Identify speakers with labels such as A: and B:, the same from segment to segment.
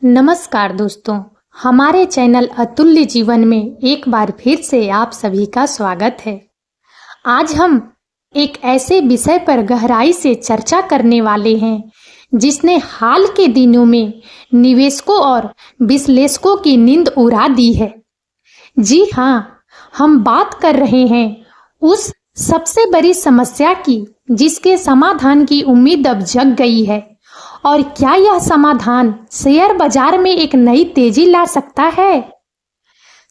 A: नमस्कार दोस्तों, हमारे चैनल अतुल्य जीवन में एक बार फिर से आप सभी का स्वागत है। आज हम एक ऐसे विषय पर गहराई से चर्चा करने वाले हैं जिसने हाल के दिनों में निवेशकों और विश्लेषकों की नींद उड़ा दी है। जी हाँ, हम बात कर रहे हैं उस सबसे बड़ी समस्या की जिसके समाधान की उम्मीद अब जग गई है। और क्या यह समाधान शेयर बाजार में एक नई तेजी ला सकता है?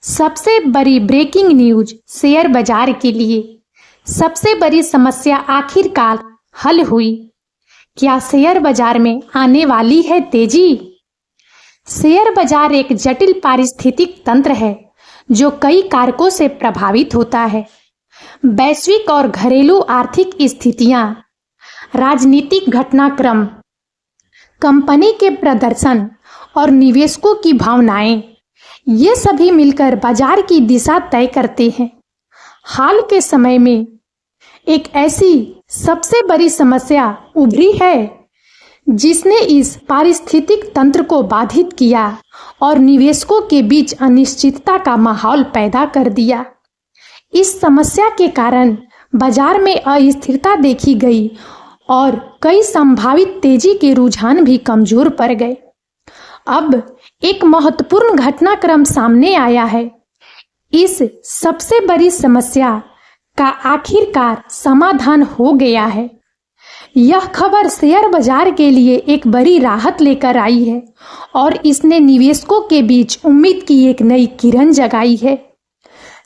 A: सबसे बड़ी ब्रेकिंग न्यूज शेयर बाजार के लिए। सबसे बड़ी समस्या आखिरकार हल हुई। क्या शेयर बाजार में आने वाली है तेजी? शेयर बाजार एक जटिल पारिस्थितिक तंत्र है जो कई कारकों से प्रभावित होता है। वैश्विक और घरेलू आर्थिक स्थितियां, राजनीतिक घटनाक्रम, कंपनी के प्रदर्शन और निवेशकों की भावनाएं, ये सभी मिलकर बाजार की दिशा तय करते हैं। हाल के समय में एक ऐसी सबसे बड़ी समस्या उभरी है जिसने इस पारिस्थितिक तंत्र को बाधित किया और निवेशकों के बीच अनिश्चितता का माहौल पैदा कर दिया। इस समस्या के कारण बाजार में अस्थिरता देखी गई और कई संभावित तेजी के रुझान भी कमजोर पड़ गए। अब एक महत्वपूर्ण घटनाक्रम सामने आया है। इस सबसे बड़ी समस्या का आखिरकार समाधान हो गया है। यह खबर शेयर बाजार के लिए एक बड़ी राहत लेकर आई है और इसने निवेशकों के बीच उम्मीद की एक नई किरण जगाई है।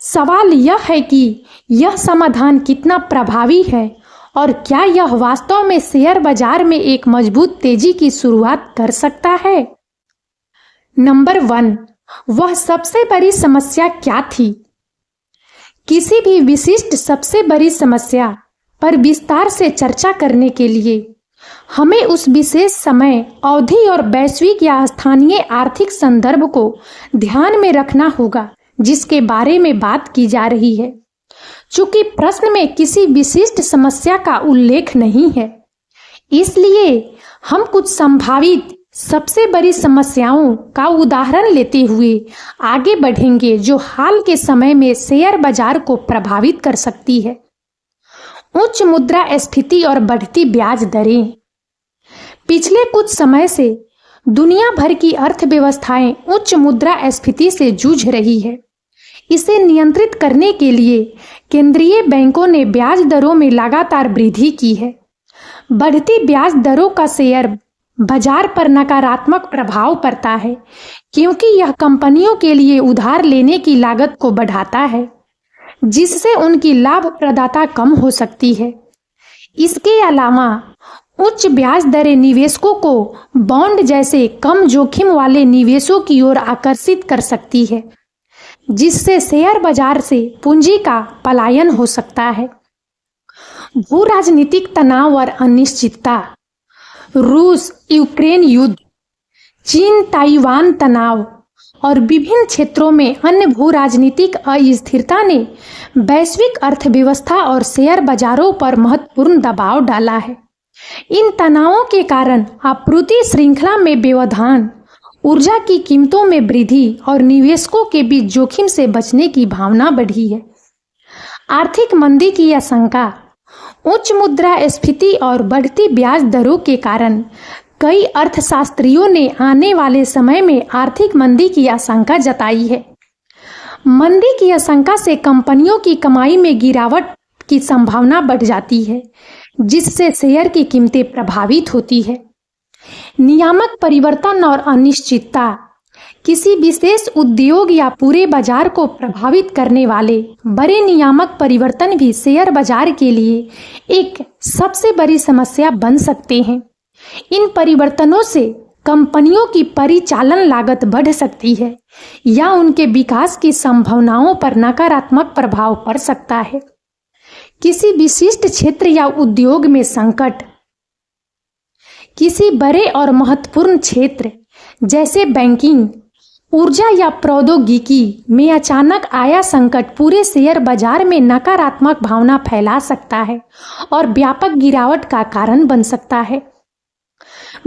A: सवाल यह है कि यह समाधान कितना प्रभावी है और क्या यह वास्तव में शेयर बाजार में एक मजबूत तेजी की शुरुआत कर सकता है? नंबर 1, वह सबसे बड़ी समस्या क्या थी? किसी भी विशिष्ट सबसे बड़ी समस्या पर विस्तार से चर्चा करने के लिए हमें उस विशेष समय अवधि और वैश्विक या स्थानीय आर्थिक संदर्भ को ध्यान में रखना होगा जिसके बारे में बात की जा रही है। चूंकि प्रश्न में किसी विशिष्ट समस्या का उल्लेख नहीं है, इसलिए हम कुछ संभावित सबसे बड़ी समस्याओं का उदाहरण लेते हुए आगे बढ़ेंगे जो हाल के समय में शेयर बाजार को प्रभावित कर सकती है। उच्च मुद्रास्फीति और बढ़ती ब्याज दरें। पिछले कुछ समय से दुनिया भर की अर्थव्यवस्थाएं उच्च मुद्रास्फीति से जूझ रही है। इसे नियंत्रित करने के लिए केंद्रीय बैंकों ने ब्याज दरों में लगातार वृद्धि की है। बढ़ती ब्याज दरों का शेयर बाजार पर नकारात्मक प्रभाव पड़ता है क्योंकि यह कंपनियों के लिए उधार लेने की लागत को बढ़ाता है, जिससे उनकी लाभप्रदता कम हो सकती है। इसके अलावा उच्च ब्याज दरें निवेशकों को बॉन्ड जैसे कम जोखिम वाले निवेशों की ओर आकर्षित कर सकती है, जिससे शेयर बाजार से पूंजी का पलायन हो सकता है। भू राजनीतिक तनाव और अनिश्चितता। रूस यूक्रेन युद्ध, चीन ताइवान तनाव और विभिन्न क्षेत्रों में अन्य भू राजनीतिक अस्थिरता ने वैश्विक अर्थव्यवस्था और शेयर बाजारों पर महत्वपूर्ण दबाव डाला है। इन तनावों के कारण आपूर्ति श्रृंखला में व्यवधान, ऊर्जा की कीमतों में वृद्धि और निवेशकों के बीच जोखिम से बचने की भावना बढ़ी है। आर्थिक मंदी की आशंका। उच्च मुद्रास्फीति और बढ़ती ब्याज दरों के कारण कई अर्थशास्त्रियों ने आने वाले समय में आर्थिक मंदी की आशंका जताई है। मंदी की आशंका से कंपनियों की कमाई में गिरावट की संभावना बढ़ जाती है, जिससे शेयर की कीमतें प्रभावित होती है। नियामक परिवर्तन और अनिश्चितता। किसी विशेष उद्योग या पूरे बाजार को प्रभावित करने वाले बड़े नियामक परिवर्तन भी शेयर बाजार के लिए एक सबसे बड़ी समस्या बन सकते हैं। इन परिवर्तनों से कंपनियों की परिचालन लागत बढ़ सकती है या उनके विकास की संभावनाओं पर नकारात्मक प्रभाव पड़ सकता है। किसी विशिष्ट क्षेत्र या उद्योग में संकट। किसी बड़े और महत्वपूर्ण क्षेत्र जैसे बैंकिंग, ऊर्जा या प्रौद्योगिकी में अचानक आया संकट पूरे शेयर बाजार में नकारात्मक भावना फैला सकता है और व्यापक गिरावट का कारण बन सकता है।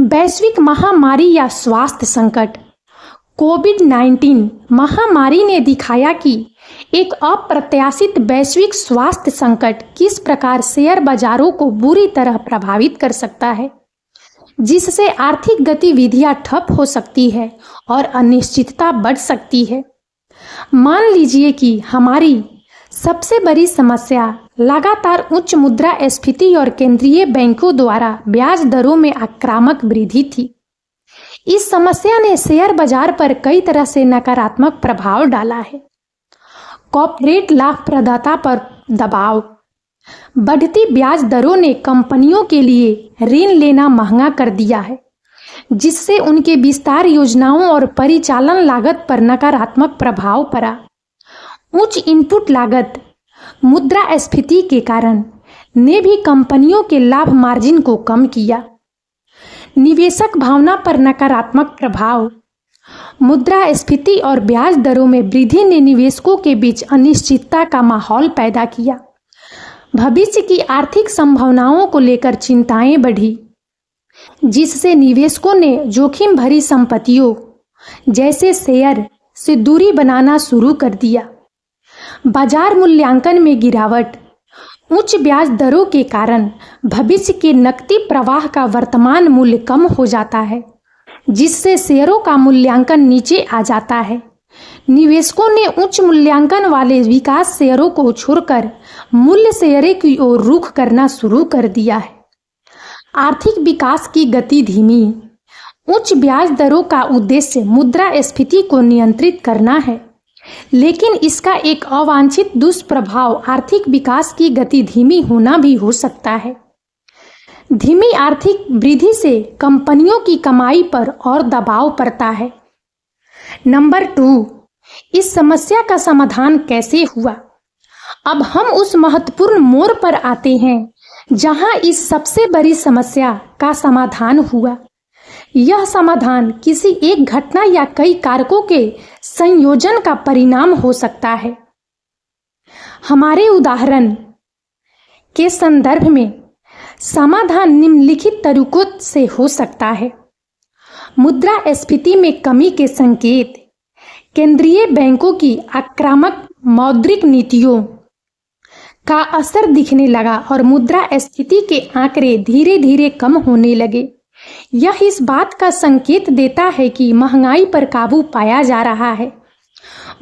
A: वैश्विक महामारी या स्वास्थ्य संकट। कोविड-19 महामारी ने दिखाया कि एक अप्रत्याशित वैश्विक स्वास्थ्य संकट किस प्रकार शेयर बाजारों को बुरी तरह प्रभावित कर सकता है, जिससे आर्थिक गतिविधियां ठप हो सकती है और अनिश्चितता बढ़ सकती है। मान लीजिए कि हमारी सबसे बड़ी समस्या लगातार उच्च मुद्रास्फीति और केंद्रीय बैंकों द्वारा ब्याज दरों में आक्रामक वृद्धि थी। इस समस्या ने शेयर बाजार पर कई तरह से नकारात्मक प्रभाव डाला है। कॉर्पोरेट लाभप्रदता पर दबाव, बढ़ती ब्याज दरों ने कंपनियों के लिए ऋण लेना महंगा कर दिया है, जिससे उनके विस्तार योजनाओं और परिचालन लागत पर नकारात्मक प्रभाव पड़ा। उच्च इनपुट लागत, मुद्रास्फीति के कारण ने भी कंपनियों के लाभ मार्जिन को कम किया। निवेशक भावना पर नकारात्मक प्रभाव, मुद्रास्फीति और ब्याज दरों में वृद्धि ने निवेशकों के बीच अनिश्चितता का माहौल पैदा किया। भविष्य की आर्थिक संभावनाओं को लेकर चिंताएं बढ़ी, जिससे निवेशकों ने जोखिम भरी संपत्तियों जैसे शेयर से दूरी बनाना शुरू कर दिया। बाजार मूल्यांकन में गिरावट, उच्च ब्याज दरों के कारण भविष्य के नकदी प्रवाह का वर्तमान मूल्य कम हो जाता है, जिससे शेयरों का मूल्यांकन नीचे आ जाता है। निवेशकों ने उच्च मूल्यांकन वाले विकास शेयरों को छोड़कर मूल्य शेयरों की ओर रुख करना शुरू कर दिया है। आर्थिक विकास की गति धीमी, उच्च ब्याज दरों का उद्देश्य मुद्रास्फीति को नियंत्रित करना है, लेकिन इसका एक अवांछित दुष्प्रभाव आर्थिक विकास की गति धीमी होना भी हो सकता है। धीमी आर्थिक वृद्धि से कंपनियों की कमाई पर और दबाव पड़ता है। नंबर 2, इस समस्या का समाधान कैसे हुआ? अब हम उस महत्वपूर्ण मोड़ पर आते हैं जहां इस सबसे बड़ी समस्या का समाधान हुआ। यह समाधान किसी एक घटना या कई कारकों के संयोजन का परिणाम हो सकता है। हमारे उदाहरण के संदर्भ में समाधान निम्नलिखित तरीकों से हो सकता है। मुद्रास्फीति में कमी के संकेत, केंद्रीय बैंकों की आक्रामक मौद्रिक नीतियों का असर दिखने लगा और मुद्रास्फीति के आंकड़े धीरे धीरे कम होने लगे। यह इस बात का संकेत देता है कि महंगाई पर काबू पाया जा रहा है।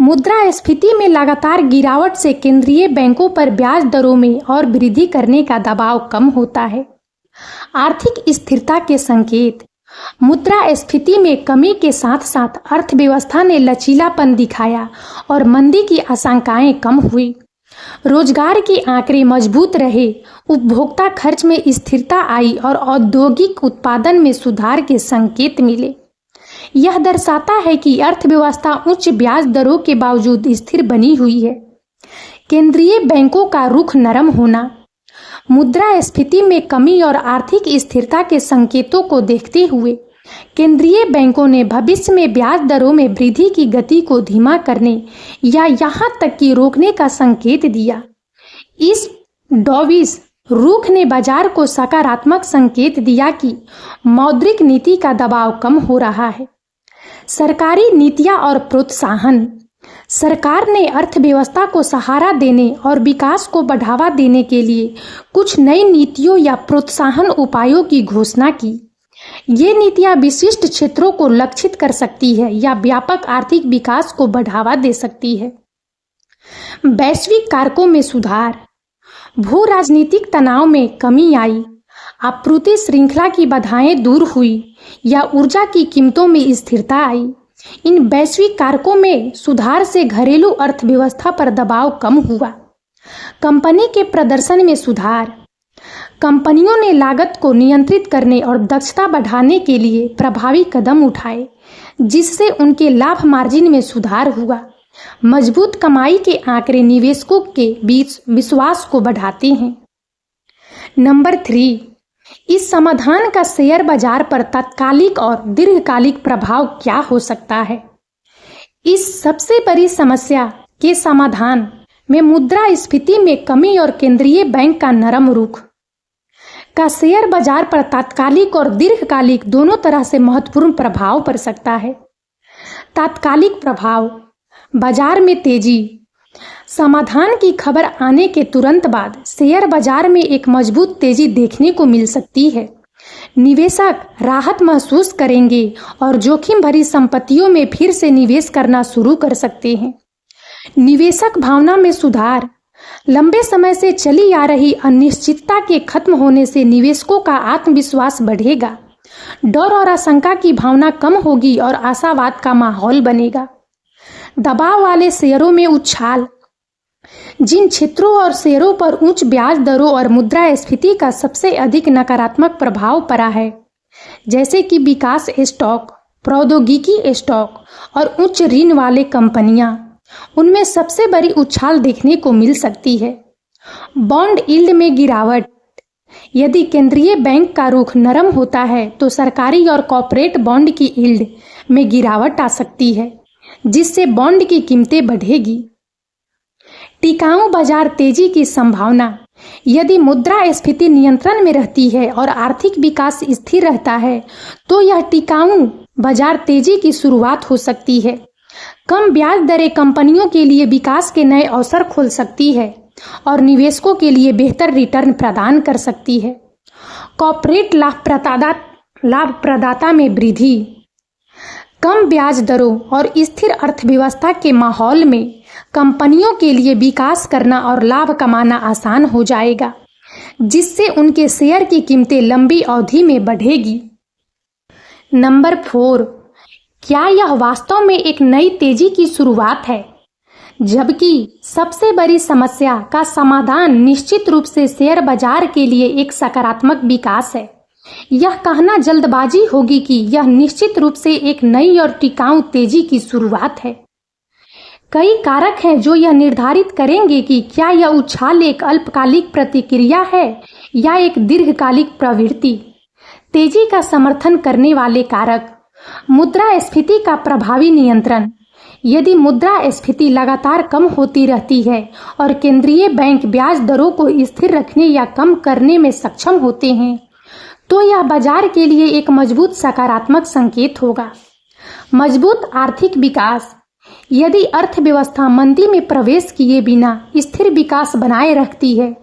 A: मुद्रास्फीति में लगातार गिरावट से केंद्रीय बैंकों पर ब्याज दरों में और वृद्धि करने का दबाव कम होता है। आर्थिक स्थिरता के संकेत, मुद्रास्फीति में कमी के साथ साथ अर्थव्यवस्था ने लचीलापन दिखाया और मंदी की आशंकाएं कम हुई। रोजगार के आंकड़े मजबूत रहे, उपभोक्ता खर्च में स्थिरता आई और औद्योगिक उत्पादन में सुधार के संकेत मिले। यह दर्शाता है कि अर्थव्यवस्था उच्च ब्याज दरों के बावजूद स्थिर बनी हुई है। केंद्रीय बैंकों का रुख नरम होना, मुद्रास्फीति में कमी और आर्थिक स्थिरता के संकेतों को देखते हुए केंद्रीय बैंकों ने भविष्य में ब्याज दरों में वृद्धि की गति को धीमा करने या यहां तक कि रोकने का संकेत दिया। इस डॉविश रुख ने बाजार को सकारात्मक संकेत दिया कि मौद्रिक नीति का दबाव कम हो रहा है। सरकारी नीतियां और प्रोत्साहन, सरकार ने अर्थव्यवस्था को सहारा देने और विकास को बढ़ावा देने के लिए कुछ नई नीतियों या प्रोत्साहन उपायों की घोषणा की। ये नीतियां विशिष्ट क्षेत्रों को लक्षित कर सकती है या व्यापक आर्थिक विकास को बढ़ावा दे सकती है। वैश्विक कारकों में सुधार, भू राजनीतिक तनाव में कमी आई, आपूर्ति श्रृंखला की बाधाएं दूर हुई या ऊर्जा की कीमतों में स्थिरता आई। इन वैश्विक कारकों में सुधार से घरेलू अर्थव्यवस्था पर दबाव कम हुआ। कंपनी के प्रदर्शन में सुधार, कंपनियों ने लागत को नियंत्रित करने और दक्षता बढ़ाने के लिए प्रभावी कदम उठाए, जिससे उनके लाभ मार्जिन में सुधार हुआ। मजबूत कमाई के आंकड़े निवेशकों के बीच विश्वास को बढ़ाते हैं। नंबर 3, इस समाधान का शेयर बाजार पर तात्कालिक और दीर्घकालिक प्रभाव क्या हो सकता है? इस सबसे बड़ी समस्या के समाधान में मुद्रास्फीति में कमी और केंद्रीय बैंक का नरम रुख का शेयर बाजार पर तात्कालिक और दीर्घकालिक दोनों तरह से महत्वपूर्ण प्रभाव पड़ सकता है। तात्कालिक प्रभाव, बाजार में तेजी। समाधान की खबर आने के तुरंत बाद शेयर बाजार में एक मजबूत तेजी देखने को मिल सकती है। निवेशक राहत महसूस करेंगे और जोखिम भरी संपत्तियों में फिर से निवेश करना शुरू कर सकते हैं। निवेशक भावना में सुधार। लंबे समय से चली आ रही अनिश्चितता के खत्म होने से निवेशकों का आत्मविश्वास बढ़ेगा। डर और आशंका की भावना कम होगी और आशावाद का माहौल बनेगा। दबाव वाले शेयरों में उछाल। जिन क्षेत्रों और शेयरों पर उच्च ब्याज दरों और मुद्रास्फीति का सबसे अधिक नकारात्मक प्रभाव पड़ा है, जैसे कि विकास स्टॉक, प्रौद्योगिकी स्टॉक और उच्च ऋण वाले कंपनियां, उनमें सबसे बड़ी उछाल देखने को मिल सकती है। बॉन्ड यील्ड में गिरावट। यदि केंद्रीय बैंक का रुख नरम होता है तो सरकारी और कॉर्पोरेट बॉन्ड की यील्ड में गिरावट आ सकती है, जिससे बॉन्ड की कीमतें बढ़ेगी। टिकाऊ बाजार तेजी की संभावना। यदि मुद्रास्फीति नियंत्रण में रहती है और आर्थिक विकास स्थिर रहता है तो यह टिकाऊ बाजार तेजी की शुरुआत हो सकती है। कम ब्याज दरें कंपनियों के लिए विकास के नए अवसर खोल सकती है और निवेशकों के लिए बेहतर रिटर्न प्रदान कर सकती है। कॉर्पोरेट लाभप्रदाता में वृद्धि। कम ब्याज दरों और स्थिर अर्थव्यवस्था के माहौल में कंपनियों के लिए विकास करना और लाभ कमाना आसान हो जाएगा, जिससे उनके शेयर की कीमतें लंबी अवधि में बढ़ेगी। नंबर 4, क्या यह वास्तव में एक नई तेजी की शुरुआत है? जबकि सबसे बड़ी समस्या का समाधान निश्चित रूप से शेयर बाजार के लिए एक सकारात्मक विकास है। यह कहना जल्दबाजी होगी कि यह निश्चित रूप से एक नई और टिकाऊ तेजी की शुरुआत है। कई कारक हैं जो यह निर्धारित करेंगे कि क्या यह उछाल एक अल्पकालिक प्रतिक्रिया है या एक दीर्घकालिक प्रवृत्ति। तेजी का समर्थन करने वाले कारक। मुद्रास्फीति का प्रभावी नियंत्रण। यदि मुद्रास्फीति लगातार कम होती रहती है और केंद्रीय बैंक ब्याज दरों को स्थिर रखने या कम करने में सक्षम होते हैं तो यह बाजार के लिए एक मजबूत सकारात्मक संकेत होगा। मजबूत आर्थिक विकास। यदि अर्थव्यवस्था मंदी में प्रवेश किए बिना स्थिर विकास बनाए रखती है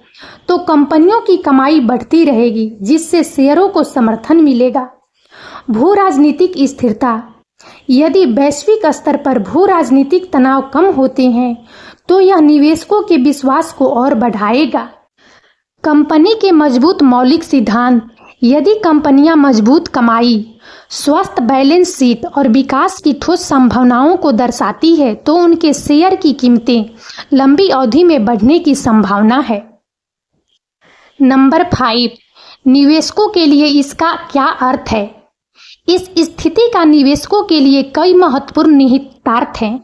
A: तो कंपनियों की कमाई बढ़ती रहेगी, जिससे शेयरों को समर्थन मिलेगा। भू राजनीतिक स्थिरता। यदि वैश्विक स्तर पर भू राजनीतिक तनाव कम होते हैं तो यह निवेशकों के विश्वास को और बढ़ाएगा। कंपनी के मजबूत मौलिक सिद्धांत। यदि कंपनियां मजबूत कमाई, स्वस्थ बैलेंस शीट और विकास की ठोस संभावनाओं को दर्शाती है तो उनके शेयर की कीमतें लंबी अवधि में बढ़ने की संभावना है। नंबर 5, निवेशकों के लिए इसका क्या अर्थ है? इस स्थिति का निवेशकों के लिए कई महत्वपूर्ण निहितार्थ हैं।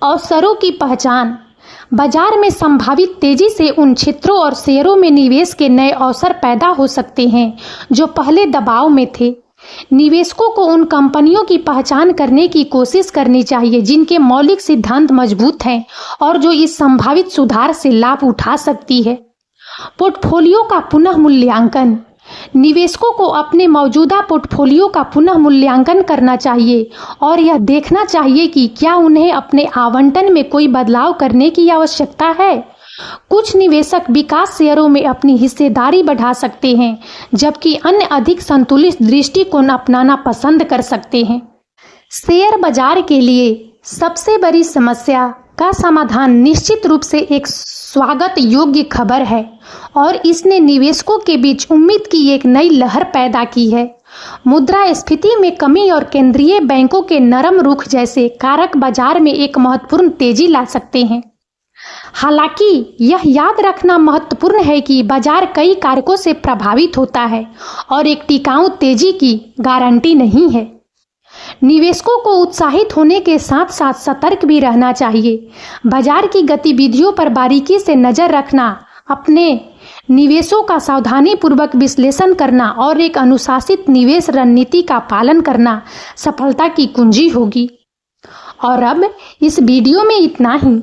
A: अवसरों की पहचान। बाजार में संभावित तेजी से उन क्षेत्रों और शेयरों में निवेश के नए अवसर पैदा हो सकते हैं जो पहले दबाव में थे। निवेशकों को उन कंपनियों की पहचान करने की कोशिश करनी चाहिए जिनके मौलिक सिद्धांत मजबूत हैं और जो इस संभावित सुधार से लाभ उठा सकती है। पोर्टफोलियो का पुनः मूल्यांकन। निवेशकों को अपने मौजूदा पोर्टफोलियो का पुनः मूल्यांकन करना चाहिए और यह देखना चाहिए कि क्या उन्हें अपने आवंटन में कोई बदलाव करने की आवश्यकता है। कुछ निवेशक विकास शेयरों में अपनी हिस्सेदारी बढ़ा सकते हैं, जबकि अन्य अधिक संतुलित दृष्टिकोण अपनाना पसंद कर सकते हैं। शेयर बाजार के लिए सबसे बड़ी समस्या का समाधान निश्चित रूप से एक स्वागत योग्य खबर है और इसने निवेशकों के बीच उम्मीद की एक नई लहर पैदा की है। मुद्रास्फीति में कमी और केंद्रीय बैंकों के नरम रुख जैसे कारक बाजार में एक महत्वपूर्ण तेजी ला सकते हैं। हालांकि यह याद रखना महत्वपूर्ण है कि बाजार कई कारकों से प्रभावित होता है और एक टिकाऊ तेजी की गारंटी नहीं है। निवेशकों को उत्साहित होने के साथ साथ सतर्क भी रहना चाहिए। बाजार की गतिविधियों पर बारीकी से नजर रखना, अपने निवेशों का सावधानीपूर्वक विश्लेषण करना और एक अनुशासित निवेश रणनीति का पालन करना सफलता की कुंजी होगी। और अब इस वीडियो में इतना ही।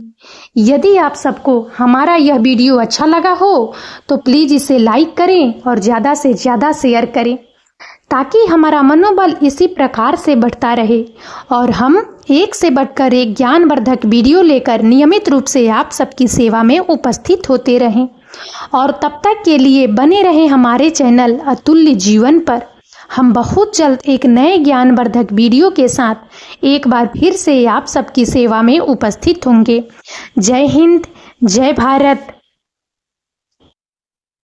A: यदि आप सबको हमारा यह वीडियो अच्छा लगा हो तो प्लीज़ इसे लाइक करें और ज़्यादा से ज़्यादा शेयर करें ताकि हमारा मनोबल इसी प्रकार से बढ़ता रहे और हम एक से बढ़कर एक ज्ञानवर्धक वीडियो लेकर नियमित रूप से आप सबकी सेवा में उपस्थित होते रहें। और तब तक के लिए बने रहें हमारे चैनल अतुल्य जीवन पर। हम बहुत जल्द एक नए ज्ञानवर्धक वीडियो के साथ एक बार फिर से आप सबकी सेवा में उपस्थित होंगे। जय हिंद, जय भारत।